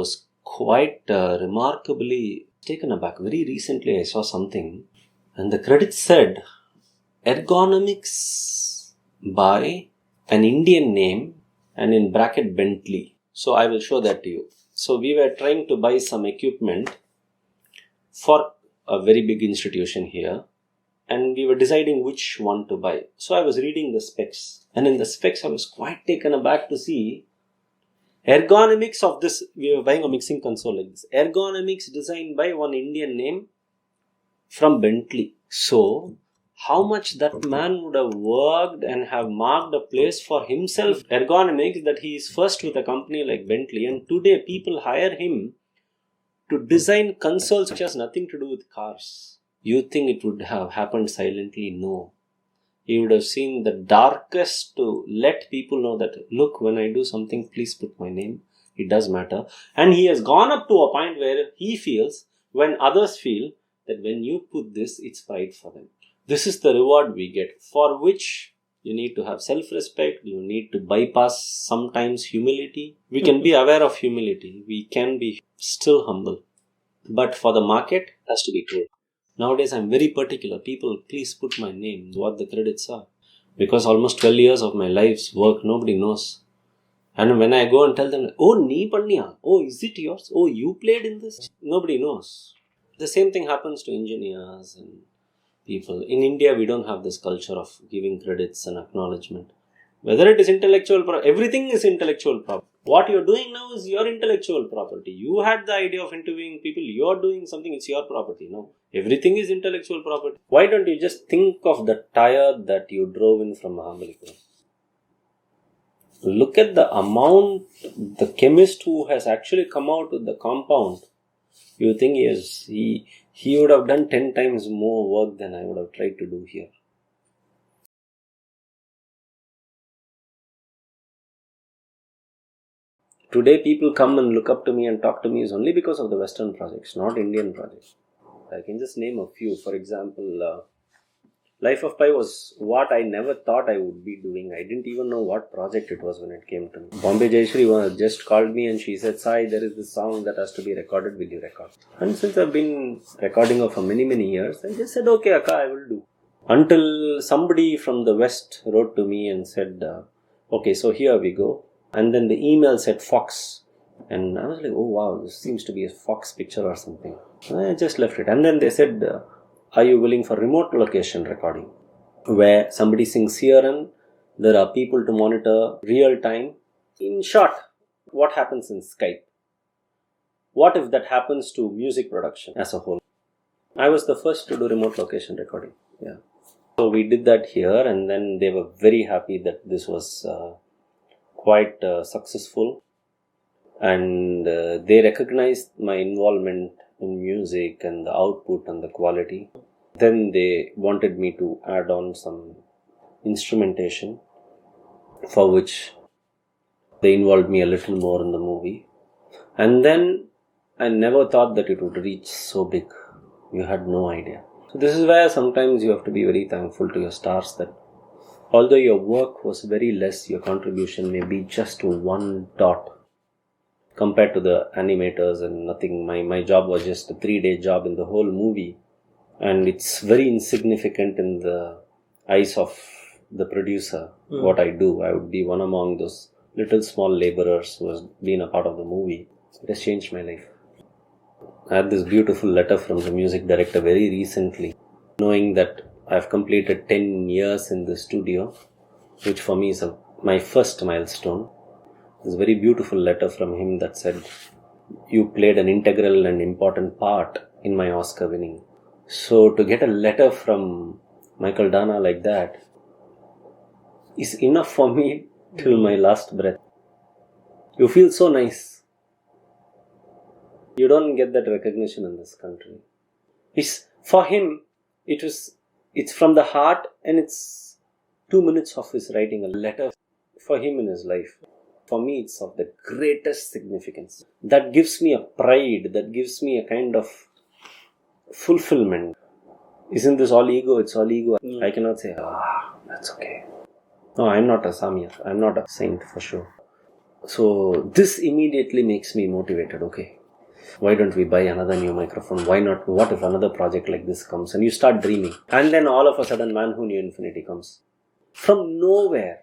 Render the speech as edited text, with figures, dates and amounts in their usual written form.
was quite remarkably taken aback. Very recently I saw something and the credit said ergonomics by an Indian name and in bracket Bentley. So I will show that to you. So we were trying to buy some equipment for a very big institution here and we were deciding which one to buy. So I was reading the specs and in the specs I was quite taken aback to see ergonomics of this. We were buying a mixing console like this. Ergonomics designed by one Indian name from Bentley. So how much that man would have worked and have marked a place for himself. Ergonomics, that he is first with a company like Bentley and today people hire him to design consoles which has nothing to do with cars. You think it would have happened silently? No. He would have seen the darkest to let people know that, look, when I do something, please put my name. It does matter. And he has gone up to a point where he feels, when others feel, that when you put this, it's pride for them. This is the reward we get, for which you need to have self-respect. You need to bypass sometimes humility. We can be aware of humility. We can be still humble. But for the market, it has to be true. Nowadays, I'm very particular. People, please put my name, what the credits are. Because almost 12 years of my life's work, nobody knows. And when I go and tell them, oh, nee panniya. Oh, is it yours? Oh, you played in this? Nobody knows. The same thing happens to engineers and people. In India, we don't have this culture of giving credits and acknowledgement. Whether it is intellectual property, everything is intellectual property. What you're doing now is your intellectual property. You had the idea of interviewing people. You're doing something, it's your property. No, everything is intellectual property. Why don't you just think of the tire that you drove in from Mahabalipuram? Look at the amount, the chemist who has actually come out with the compound. You think he would have done 10 times more work than I would have tried to do here. Today people come and look up to me and talk to me is only because of the Western projects, not Indian projects. I can just name a few. For example, Life of Pi was what I never thought I would be doing. I didn't even know what project it was when it came to me. Bombay Jayashree just called me and she said, Sai, there is this song that has to be recorded. Will you record? And since I've been recording for many years, I just said, okay, Akka, I will do. Until somebody from the West wrote to me and said, okay, so here we go. And then the email said Fox. And I was like, oh wow, this seems to be a Fox picture or something. And I just left it. And then they said, are you willing for remote location recording? Where somebody sings here and there are people to monitor real time. In short, what happens in Skype? What if that happens to music production as a whole? I was the first to do remote location recording. Yeah. So we did that here and then they were very happy that this was quite successful. And they recognized my involvement in music and the output and the quality. Then they wanted me to add on some instrumentation, for which they involved me a little more in the movie. And then I never thought that it would reach so big. You had no idea. So this is where sometimes you have to be very thankful to your stars that although your work was very less, your contribution may be just one dot compared to the animators and nothing. My job was just a 3-day job in the whole movie. And it's very insignificant in the eyes of the producer, what I do. I would be one among those little small laborers who has been a part of the movie. It has changed my life. I had this beautiful letter from the music director very recently, knowing that I've completed 10 years in the studio, which for me is my first milestone. There's a very beautiful letter from him that said, you played an integral and important part in my Oscar winning. So to get a letter from Michael Dana like that is enough for me till my last breath. You feel so nice. You don't get that recognition in this country. For him, it's from the heart, and it's 2 minutes of his writing a letter for him in his life. For me, it's of the greatest significance. That gives me a pride, that gives me a kind of fulfillment. Isn't this all ego? It's all ego. I cannot say, that's okay. No, I'm not a Samir. I'm not a saint for sure. So this immediately makes me motivated. Okay, why don't we buy another new microphone? Why not? What if another project like this comes? And you start dreaming. And then all of a sudden, Man Who Knew Infinity comes. From nowhere,